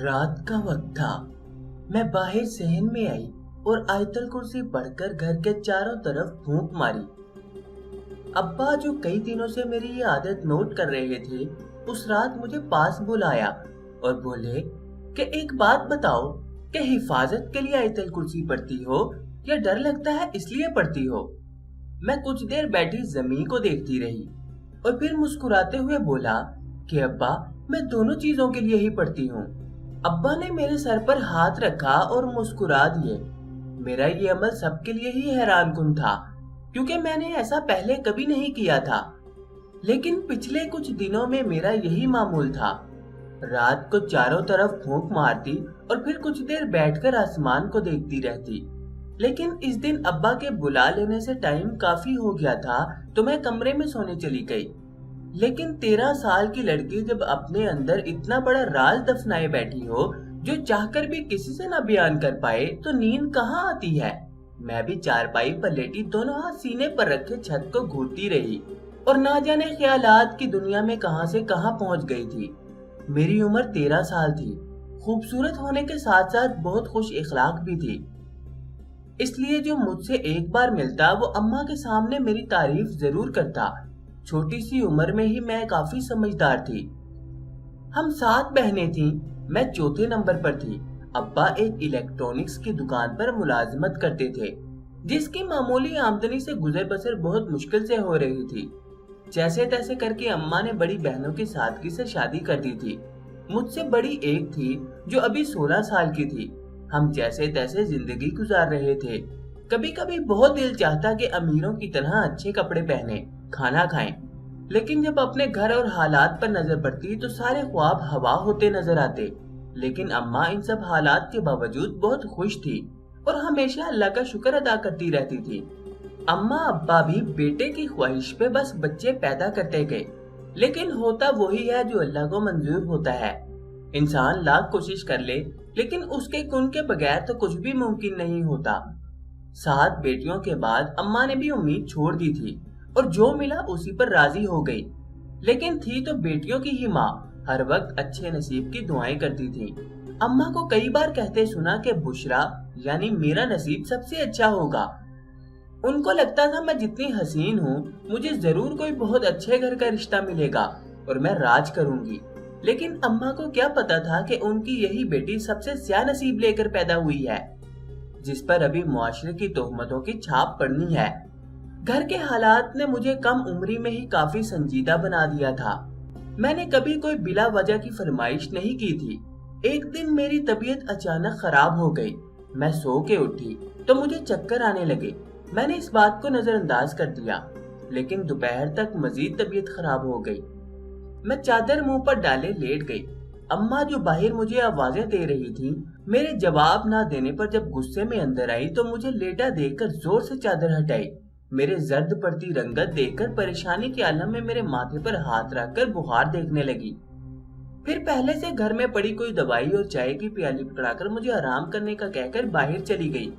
رات کا وقت تھا۔ میں باہر صحن میں آئی اور آیت الکرسی پڑھ کر گھر کے چاروں طرف پھونک ماری۔ ابا جو کئی دنوں سے میری یہ عادت نوٹ کر رہے تھے، اس رات مجھے پاس بلایا اور بولے کہ ایک بات بتاؤ کہ حفاظت کے لیے آیت الکرسی پڑھتی ہو یا ڈر لگتا ہے اس لیے پڑھتی ہو؟ میں کچھ دیر بیٹھی زمین کو دیکھتی رہی اور پھر مسکراتے ہوئے بولا کہ ابا میں دونوں چیزوں کے لیے ہی پڑھتی ہوں۔ ابا نے میرے سر پر ہاتھ رکھا اور مسکرا دیے۔ میرا یہ عمل سب کے لیے ہی حیران کن تھا، کیونکہ میں نے ایسا پہلے کبھی نہیں کیا تھا، لیکن پچھلے کچھ دنوں میں میرا یہی معمول تھا۔ رات کو چاروں طرف پھونک مارتی اور پھر کچھ دیر بیٹھ کر آسمان کو دیکھتی رہتی۔ لیکن اس دن ابا کے بلا لینے سے ٹائم کافی ہو گیا تھا تو میں کمرے میں سونے چلی گئی۔ لیکن 13 سال کی لڑکی جب اپنے اندر اتنا بڑا راز دفنائے بیٹھی ہو جو چاہ کر بھی کسی سے نہ بیان کر پائے تو نیند کہاں آتی ہے؟ میں بھی چارپائی پر لیٹی دونوں ہاتھ سینے پر رکھے چھت کو گھورتی رہی اور نہ جانے خیالات کی دنیا میں کہاں سے کہاں پہنچ گئی تھی۔ میری عمر 13 سال تھی، خوبصورت ہونے کے ساتھ ساتھ بہت خوش اخلاق بھی تھی، اس لیے جو مجھ سے ایک بار ملتا وہ اماں کے سامنے میری تعریف ضرور کرتا۔ چھوٹی سی عمر میں ہی میں کافی سمجھدار تھی۔ ہم 7 بہنیں تھیں، میں چوتھے نمبر پر تھی۔ ابا ایک الیکٹرونکس کی دکان پر ملازمت کرتے تھے، جس کی معمولی آمدنی سے گزر بسر بہت مشکل سے ہو رہی تھی۔ جیسے تیسے کر کے اماں نے بڑی بہنوں کی سادگی سے شادی کر دی تھی۔ مجھ سے بڑی ایک تھی جو ابھی 16 سال کی تھی۔ ہم جیسے تیسے زندگی گزار رہے تھے۔ کبھی کبھی بہت دل چاہتا کہ امیروں کی طرح اچھے کپڑے پہنے، کھانا کھائیں، لیکن جب اپنے گھر اور حالات پر نظر پڑتی تو سارے خواب ہوا ہوتے نظر آتے۔ لیکن اماں ان سب حالات کے باوجود بہت خوش تھی اور ہمیشہ اللہ کا شکر ادا کرتی رہتی تھی۔ اماں ابا بھی بیٹے کی خواہش پہ بس بچے پیدا کرتے گئے، لیکن ہوتا وہی ہے جو اللہ کو منظور ہوتا ہے۔ انسان لاکھ کوشش کر لے لیکن اس کے کن کے بغیر تو کچھ بھی ممکن نہیں ہوتا۔ 7 بیٹیوں کے بعد اماں نے بھی امید چھوڑ دی تھی اور جو ملا اسی پر راضی ہو گئی، لیکن تھی تو بیٹیوں کی ہی ماں، ہر وقت اچھے نصیب کی دعائیں کرتی تھی۔ اماں کو کئی بار کہتے سنا کہ بشرا یعنی میرا نصیب سب سے اچھا ہوگا۔ ان کو لگتا تھا میں جتنی حسین ہوں مجھے ضرور کوئی بہت اچھے گھر کا رشتہ ملے گا اور میں راج کروں گی، لیکن اماں کو کیا پتا تھا کہ ان کی یہی بیٹی سب سے سیاہ نصیب لے کر پیدا ہوئی ہے، جس پر ابھی معاشرے کی تہمتوں کی چھاپ پڑنی ہے۔ گھر کے حالات نے مجھے کم عمری میں ہی کافی سنجیدہ بنا دیا تھا۔ میں نے کبھی کوئی بلا وجہ کی فرمائش نہیں کی تھی۔ ایک دن میری طبیعت اچانک خراب ہو گئی۔ میں سو کے اٹھی تو مجھے چکر آنے لگے۔ میں نے اس بات کو نظر انداز کر دیا، لیکن دوپہر تک مزید طبیعت خراب ہو گئی۔ میں چادر منہ پر ڈالے لیٹ گئی۔ اماں جو باہر مجھے آوازیں دے رہی تھی، میرے جواب نہ دینے پر جب غصے میں اندر آئی تو مجھے لیٹا دیکھ کر زور سے چادر ہٹائی۔ میرے زرد پڑتی رنگت دیکھ کر پریشانی کے عالم میں میرے ماتھے پر ہاتھ رکھ کر بخار دیکھنے لگی۔ پھر پہلے سے گھر میں پڑی کوئی دوائی اور چائے کی پیالی پکڑا کر مجھے آرام کرنے کا کہہ کر باہر چلی گئی،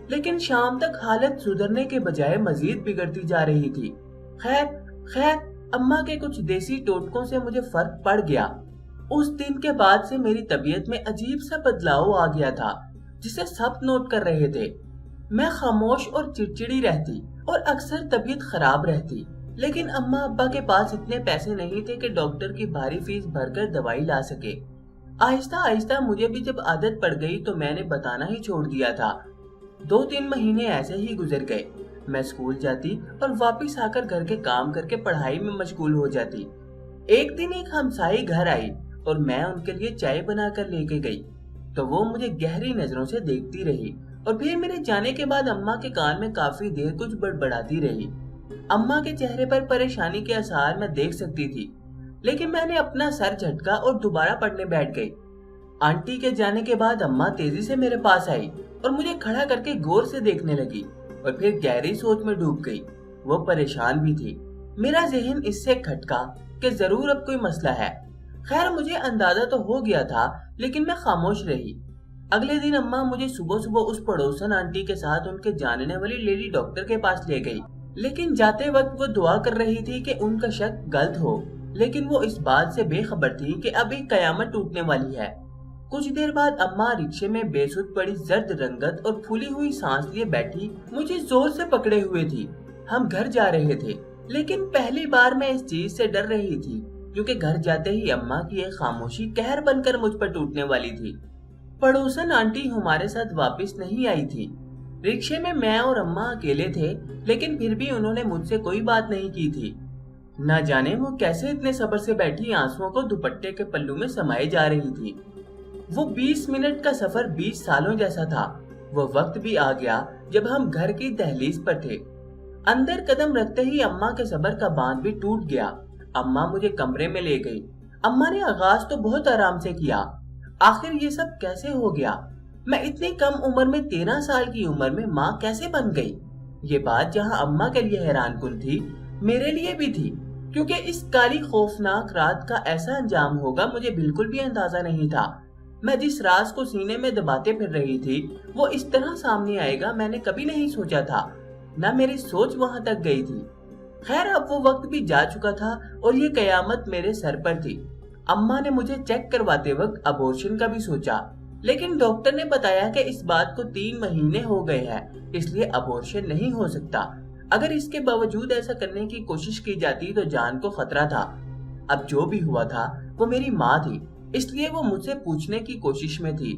لیکن شام تک حالت سدھرنے کے بجائے مزید بگڑتی جا رہی تھی۔ خیر اماں کے کچھ دیسی ٹوٹکوں سے مجھے فرق پڑ گیا۔ اس دن کے بعد سے میری طبیعت میں عجیب سا بدلاؤ آ گیا تھا جسے سب نوٹ کر رہے تھے۔ میں خاموش اور چڑچڑی رہتی اور اکثر طبیعت خراب رہتی، لیکن اماں ابا کے پاس اتنے پیسے نہیں تھے کہ ڈاکٹر کی بھاری فیس بھر کر دوائی لا سکے۔ آہستہ آہستہ مجھے بھی جب عادت پڑ گئی تو میں نے بتانا ہی چھوڑ دیا تھا۔ 2-3 مہینے ایسے ہی گزر گئے۔ میں اسکول جاتی اور واپس آ کر گھر کے کام کر کے پڑھائی میں مشغول ہو جاتی۔ ایک دن ایک ہمسائی گھر آئی اور میں ان کے لیے چائے بنا کر لے کے گئی تو وہ مجھے گہری نظروں سے دیکھتی رہی اور پھر میرے جانے کے بعد اماں کے کان میں کافی دیر کچھ بڑبڑاتی رہی۔ اماں کے چہرے پر پریشانی کے آثار میں دیکھ سکتی تھی، لیکن میں نے اپنا سر جھٹکا اور دوبارہ پڑھنے بیٹھ گئی۔ آنٹی کے جانے کے بعد اماں تیزی سے میرے پاس آئی اور مجھے کھڑا کر کے غور سے دیکھنے لگی اور پھر گہری سوچ میں ڈوب گئی۔ وہ پریشان بھی تھی۔ میرا ذہن اس سے کھٹکا کہ ضرور اب کوئی مسئلہ ہے۔ خیر مجھے اندازہ تو ہو گیا تھا، لیکن میں خاموش رہی۔ اگلے دن اماں مجھے صبح اس پڑوسن آنٹی کے ساتھ ان کے جاننے والی لیڈی ڈاکٹر کے پاس لے گئی، لیکن جاتے وقت وہ دعا کر رہی تھی کہ ان کا شک غلط ہو لیکن وہ اس بات سے بے خبر تھی کہ اب ایک قیامت ٹوٹنے والی ہے۔ کچھ دیر بعد اماں رکشے میں بے سود پڑی زرد رنگت اور پھولی ہوئی سانس لیے بیٹھی مجھے زور سے پکڑے ہوئے تھی۔ ہم گھر جا رہے تھے، لیکن پہلی بار میں اس چیز سے ڈر رہی تھی کیونکہ گھر جاتے ہی اماں کی ایک خاموشی قہر بن کر مجھ پر ٹوٹنے والی تھی۔ پڑوسن آنٹی ہمارے ساتھ واپس نہیں آئی تھی۔ رکشے میں میں اور اماں اکیلے تھے، لیکن پھر بھی انہوں نے مجھ سے کوئی بات نہیں کی تھی۔ نہ جانے وہ کیسے اتنے صبر سے بیٹھی آنسوؤں کو دوپٹے کے پلو میں سمائے جا رہی تھی۔ وہ 20 منٹ کا سفر 20 سالوں جیسا تھا۔ وہ وقت بھی آ گیا جب ہم گھر کی دہلیز پر تھے۔ اندر قدم رکھتے ہی اماں کے صبر کا باندھ بھی ٹوٹ گیا۔ اماں مجھے کمرے میں لے گئی۔ اماں نے آغاز تو بہت آرام سے کیا۔ آخر یہ سب کیسے ہو گیا؟ میں اتنی کم عمر میں 13 سال کی عمر میں ماں کیسے بن گئی؟ یہ بات جہاں اماں کے لیے حیران کن تھی، میرے لیے بھی تھی، کیونکہ اس کالی خوفناک رات کا ایسا انجام ہوگا مجھے بالکل بھی اندازہ نہیں تھا۔ میں جس راز کو سینے میں دباتے پھر رہی تھی وہ اس طرح سامنے آئے گا میں نے کبھی نہیں سوچا تھا، نہ میری سوچ وہاں تک گئی تھی۔ خیر اب وہ وقت بھی جا چکا تھا اور یہ قیامت میرے سر پر تھی۔ اماں نے مجھے چیک کرواتے وقت ابورشن کا بھی سوچا، لیکن ڈاکٹر نے بتایا کہ اس بات کو 3 مہینے ہو گئے ہیں، اس لیے ابورشن نہیں ہو سکتا۔ اگر اس کے باوجود ایسا کرنے کی کوشش کی جاتی تو جان کو خطرہ تھا۔ اب جو بھی ہوا تھا وہ میری ماں تھی، اس لیے وہ مجھ سے پوچھنے کی کوشش میں تھی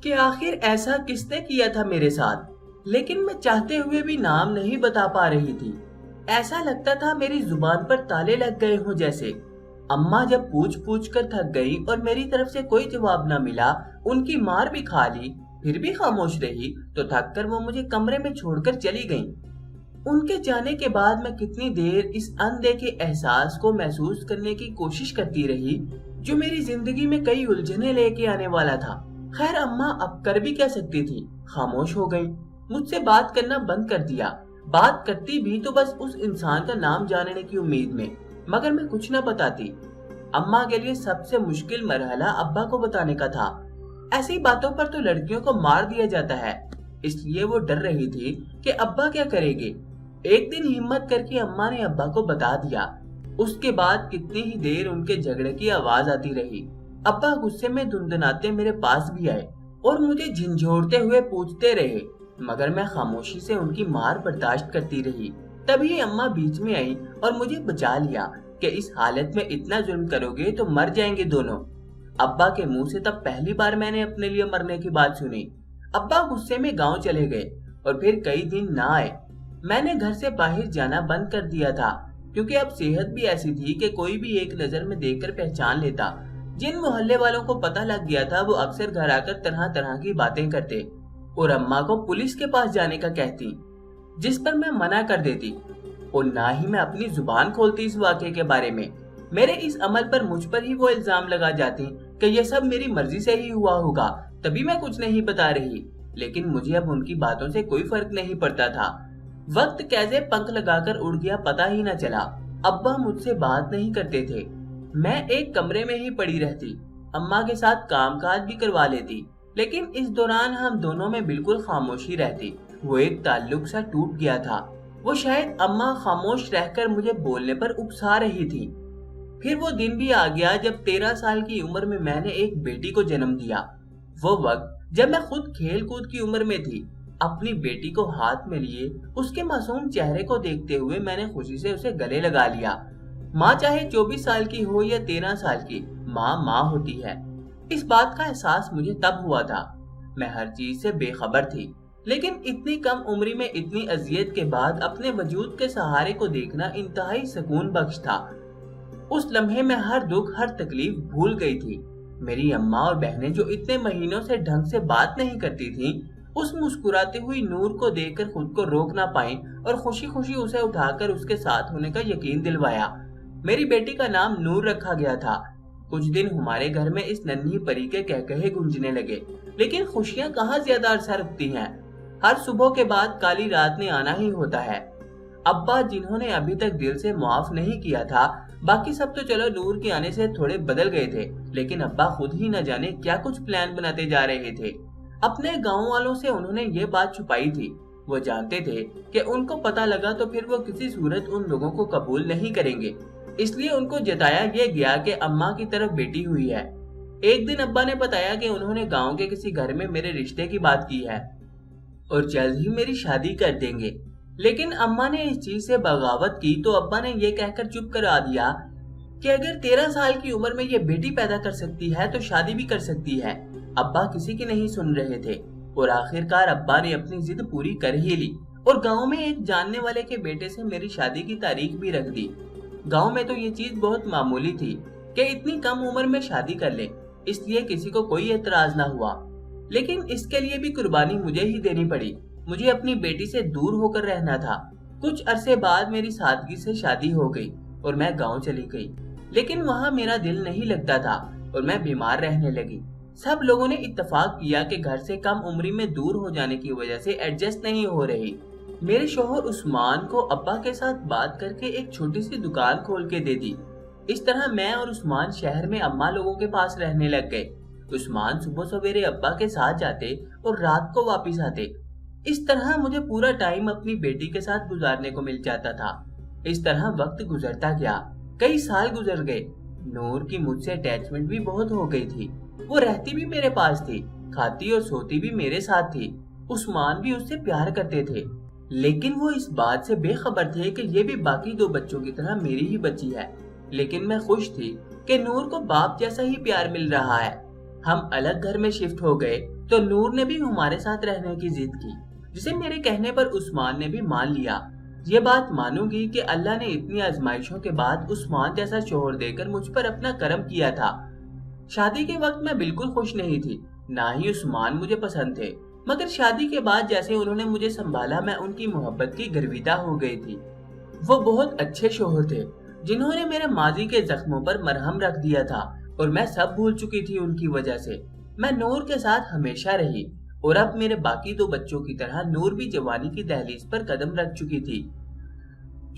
کہ آخر ایسا کس نے کیا تھا میرے ساتھ، لیکن میں چاہتے ہوئے بھی نام نہیں بتا پا رہی تھی۔ ایسا لگتا تھا میری زبان پر تالے لگ گئے ہوں جیسے۔ اماں جب پوچھ پوچھ کر تھک گئی اور میری طرف سے کوئی جواب نہ ملا، ان کی مار بھی کھا لی، پھر بھی خاموش رہی، تو تھک کر وہ مجھے کمرے میں چھوڑ کر چلی گئیں۔ ان کے جانے کے بعد میں کتنی دیر اس اندیکھے احساس کو محسوس کرنے کی کوشش کرتی رہی جو میری زندگی میں کئی الجھنیں لے کے آنے والا تھا۔ خیر اماں اب کر بھی کیا سکتی تھی، خاموش ہو گئی، مجھ سے بات کرنا بند کر دیا۔ بات کرتی بھی تو بس اس انسان کا نام جاننے کی امید میں، مگر میں کچھ نہ بتاتی۔ اماں کے لیے سب سے مشکل مرحلہ ابا کو بتانے کا تھا۔ ایسی باتوں پر تو لڑکیوں کو مار دیا جاتا ہے، اس لیے وہ ڈر رہی تھی کہ ابا کیا کریں گے۔ ایک دن ہمت کر کے اماں نے ابا کو بتا دیا۔ اس کے بعد کتنی ہی دیر ان کے جھگڑے کی آواز آتی رہی۔ ابا غصے میں دندناتے میرے پاس بھی آئے اور مجھے جھنجھوڑتے ہوئے پوچھتے رہے، مگر میں خاموشی سے ان کی مار برداشت کرتی رہی۔ تبھی اماں بیچ میں آئی اور مجھے بچا لیا کہ اس حالت میں اتنا ظلم کرو گے تو مر جائیں گے دونوں۔ ابا کے منہ سے تب پہلی بار میں نے اپنے لیے مرنے کی بات سنی۔ ابا غصے میں گاؤں چلے گئے اور پھر کئی دن نہ آئے۔ میں نے گھر سے باہر جانا بند کر دیا تھا کیونکہ اب صحت بھی ایسی تھی کہ کوئی بھی ایک نظر میں دیکھ کر پہچان لیتا۔ جن محلے والوں کو پتہ لگ گیا تھا وہ اکثر گھر آ کر طرح طرح کی باتیں کرتے اور اماں کو پولیس کے پاس جانے کا کہتی، جس پر میں منع کر دیتی اور نہ ہی میں اپنی زبان کھولتی اس واقعے کے بارے میں۔ میرے اس عمل پر مجھ پر ہی وہ الزام لگا جاتی کہ یہ سب میری مرضی سے ہی ہوا ہوگا، تبھی میں کچھ نہیں بتا رہی۔ لیکن مجھے اب ان کی باتوں سے کوئی فرق نہیں پڑتا تھا۔ وقت کیسے پنکھ لگا کر اڑ گیا پتہ ہی نہ چلا۔ ابا مجھ سے بات نہیں کرتے تھے، میں ایک کمرے میں ہی پڑی رہتی، اماں کے ساتھ کام کاج بھی کروا لیتی، لیکن اس دوران ہم دونوں میں بالکل خاموشی رہتی۔ وہ ایک تعلق سا ٹوٹ گیا تھا۔ وہ شاید اماں خاموش رہ کر مجھے بولنے پر اکسا رہی تھی۔ پھر وہ دن بھی آ گیا جب 13 سال کی عمر میں نے ایک بیٹی کو جنم دیا۔ وہ وقت جب میں خود کھیل کود کی عمر میں تھی۔ اپنی بیٹی کو ہاتھ میں لیے اس کے معصوم چہرے کو دیکھتے ہوئے میں نے خوشی سے اسے گلے لگا لیا۔ ماں چاہے 24 سال کی ہو یا 13 سال کی، ماں ماں ہوتی ہے۔ اس بات کا احساس مجھے تب ہوا تھا۔ میں ہر چیز سے بے خبر تھی، لیکن اتنی کم عمری میں اتنی اذیت کے بعد اپنے وجود کے سہارے کو دیکھنا انتہائی سکون بخش تھا۔ اس لمحے میں ہر دکھ ہر تکلیف بھول گئی تھی۔ میری اماں اور بہنیں جو اتنے مہینوں سے ڈھنگ سے بات نہیں کرتی تھیں، اس مسکراتی ہوئی نور کو دیکھ کر خود کو روک نہ پائیں اور خوشی خوشی اسے اٹھا کر اس کے ساتھ ہونے کا یقین دلوایا۔ میری بیٹی کا نام نور رکھا گیا تھا۔ کچھ دن ہمارے گھر میں اس ننھی پری کے کہکہے گونجنے لگے، لیکن خوشیاں کہاں زیادہ عرصہ رکتی ہیں۔ ہر صبح کے بعد کالی رات نے آنا ہی ہوتا ہے۔ ابا جنہوں نے ابھی تک دل سے معاف نہیں کیا تھا، باقی سب تو چلو نور کے آنے سے تھوڑے بدل گئے تھے، لیکن ابا خود ہی نہ جانے کیا کچھ پلان بناتے جا رہے تھے۔ اپنے گاؤں والوں سے انہوں نے یہ بات چھپائی تھی۔ وہ جانتے تھے کہ ان کو پتہ لگا تو پھر وہ کسی صورت ان لوگوں کو قبول نہیں کریں گے۔ اس لیے ان کو جتایا یہ گیا کہ اماں کی طرف بیٹی ہوئی ہے۔ ایک دن ابا نے بتایا کہ انہوں نے گاؤں کے کسی گھر میں میرے رشتے کی بات کی ہے اور جلد ہی میری شادی کر دیں گے، لیکن اماں نے اس چیز سے بغاوت کی تو ابا نے یہ کہہ کر چپ کرا دیا کہ اگر 13 سال کی عمر میں یہ بیٹی پیدا کر سکتی ہے تو شادی بھی کر سکتی ہے۔ ابا کسی کی نہیں سن رہے تھے اور آخرکار ابا نے اپنی ضد پوری کر ہی لی اور گاؤں میں ایک جاننے والے کے بیٹے سے میری شادی کی تاریخ بھی رکھ دی۔ گاؤں میں تو یہ چیز بہت معمولی تھی کہ اتنی کم عمر میں شادی کر لے، اس لیے کسی کو کوئی اعتراض نہ ہوا، لیکن اس کے لیے بھی قربانی مجھے ہی دینی پڑی۔ مجھے اپنی بیٹی سے دور ہو کر رہنا تھا۔ کچھ عرصے بعد میری سادگی سے شادی ہو گئی اور میں گاؤں چلی گئی، لیکن وہاں میرا دل نہیں لگتا تھا اور میں بیمار رہنے لگی۔ سب لوگوں نے اتفاق کیا کہ گھر سے کم عمری میں دور ہو جانے کی وجہ سے ایڈجسٹ نہیں ہو رہی۔ میرے شوہر عثمان کو ابا کے ساتھ بات کر کے ایک چھوٹی سی دکان کھول کے دے دی۔ اس طرح میں اور عثمان شہر میں اماں لوگوں کے پاس رہنے لگ گئے۔ عثمان صبح سویرے ابا کے ساتھ جاتے اور رات کو واپس آتے۔ اس طرح مجھے پورا ٹائم اپنی بیٹی کے ساتھ گزارنے کو مل جاتا تھا۔ اس طرح وقت گزرتا گیا، کئی سال گزر گئے۔ نور کی مجھ سے اٹیچمنٹ بھی بہت ہو گئی تھی۔ وہ رہتی بھی میرے پاس تھی، کھاتی اور سوتی بھی میرے ساتھ تھی۔ عثمان بھی اس سے پیار کرتے تھے، لیکن وہ اس بات سے بے خبر تھے کہ یہ بھی باقی 2 بچوں کی طرح میری ہی بچی ہے۔ لیکن میں خوش تھی کہ نور کو باپ جیسا ہی پیار مل رہا ہے۔ ہم الگ گھر میں شفٹ ہو گئے تو نور نے بھی ہمارے ساتھ رہنے کی ضد کی، جسے میرے کہنے پر عثمان نے بھی مان لیا۔ یہ بات مانوں گی کہ اللہ نے اتنی آزمائشوں کے بعد عثمان جیسا شوہر دے کر مجھ پر اپنا کرم کیا تھا۔ شادی کے وقت میں بالکل خوش نہیں تھی، نہ ہی عثمان مجھے پسند تھے، مگر شادی کے بعد جیسے انہوں نے مجھے سنبھالا میں ان کی محبت کی گرویدہ ہو گئی تھی۔ وہ بہت اچھے شوہر تھے جنہوں نے میرے ماضی کے زخموں پر مرہم رکھ دیا تھا اور میں سب بھول چکی تھی ان کی وجہ سے۔ میں نور کے ساتھ ہمیشہ رہی اور اب میرے باقی 2 بچوں کی طرح نور بھی جوانی کی دہلیز پر قدم رکھ چکی تھی۔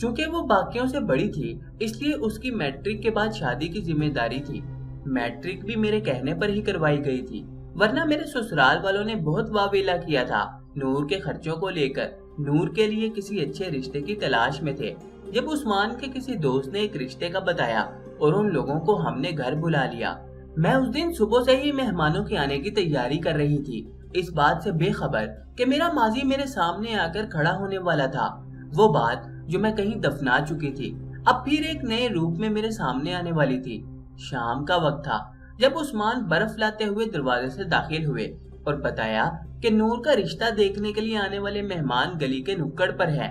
چونکہ وہ باقیوں سے بڑی تھی اس لیے اس کی میٹرک کے بعد شادی کی ذمہ داری تھی۔ میٹرک بھی میرے کہنے پر ہی کروائی گئی تھی، ورنہ میرے سسرال والوں نے بہت واویلا کیا تھا نور کے خرچوں کو لے کر۔ نور کے لیے کسی اچھے رشتے کی تلاش میں تھے۔ جب عثمان کے کسی دوست نے ایک رشتے کا بتایا اور ان لوگوں کو ہم نے گھر بلا لیا، میں اس دن صبح سے ہی مہمانوں کے آنے کی تیاری کر رہی تھی، اس بات سے بے خبر کہ میرا ماضی میرے سامنے آ کر کھڑا ہونے والا تھا۔ وہ بات جو میں کہیں دفنا چکی تھی اب پھر ایک نئے روپ میں میرے سامنے آنے والی تھی۔ شام کا وقت تھا جب عثمان برف لاتے ہوئے دروازے سے داخل ہوئے اور بتایا کہ نور کا رشتہ دیکھنے کے لیے آنے والے مہمان گلی کے نکڑ پر ہے۔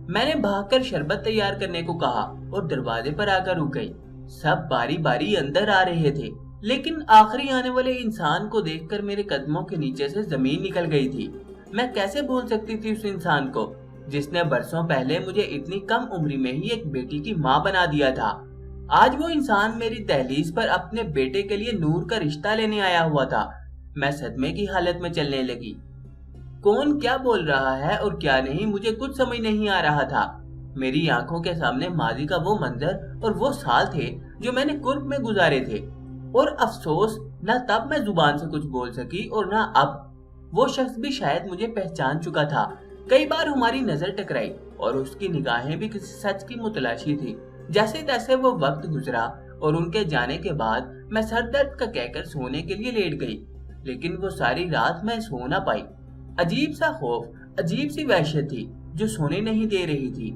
میں نے بھاگ کر شربت تیار کرنے کو کہا اور دروازے پر آ کر رک گئی۔ سب باری باری اندر آ رہے تھے، لیکن آخری آنے والے انسان کو دیکھ کر میرے قدموں کے نیچے سے زمین نکل گئی تھی۔ میں کیسے بھول سکتی تھی اس انسان کو جس نے برسوں پہلے مجھے اتنی کم عمری میں ہی ایک بیٹی کی ماں بنا دیا تھا۔ آج وہ انسان میری دہلیز پر اپنے بیٹے کے لیے نور کا رشتہ لینے آیا ہوا تھا۔ میں صدمے کی حالت میں چلنے لگی۔ کون کیا بول رہا ہے اور کیا نہیں مجھے کچھ سمجھ نہیں آ رہا تھا۔ میری آنکھوں کے سامنے ماضی کا وہ منظر اور وہ سال تھے جو میں نے قرب میں گزارے تھے، اور افسوس نہ تب میں زبان سے کچھ بول سکی اور نہ اب۔ وہ شخص بھی شاید مجھے پہچان چکا تھا۔ کئی بار ہماری نظر ٹکرائی اور اس کی نگاہیں بھی کسی سچ کی متلاشی تھی۔ جیسے تیسے وہ وقت گزرا اور ان کے جانے کے بعد میں سر درد کا کہہ کر سونے کے لیے لیٹ گئی، لیکن وہ ساری رات میں سو نہ پائی۔ عجیب سا خوف، عجیب سی وحشت تھی جو سونے نہیں دے رہی تھی۔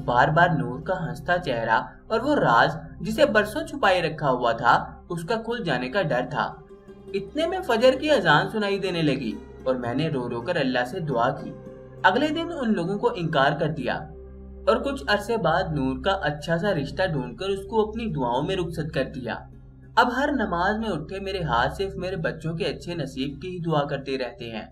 بار بار نور کا ہنستا چہرہ اور وہ راز جسے برسوں چھپائے رکھا ہوا تھا اس کا کھل جانے کا ڈر تھا۔ اتنے میں فجر کی اذان سنائی دینے لگی اور میں نے رو رو کر اللہ سے دعا کی۔ اگلے دن ان لوگوں کو انکار کر دیا اور کچھ عرصے بعد نور کا اچھا سا رشتہ ڈھونڈ کر اس کو اپنی دعاؤں میں رخصت کر دیا۔ اب ہر نماز میں اٹھے میرے ہاتھ صرف میرے بچوں کے اچھے نصیب کی ہی دعا کرتے رہتے ہیں۔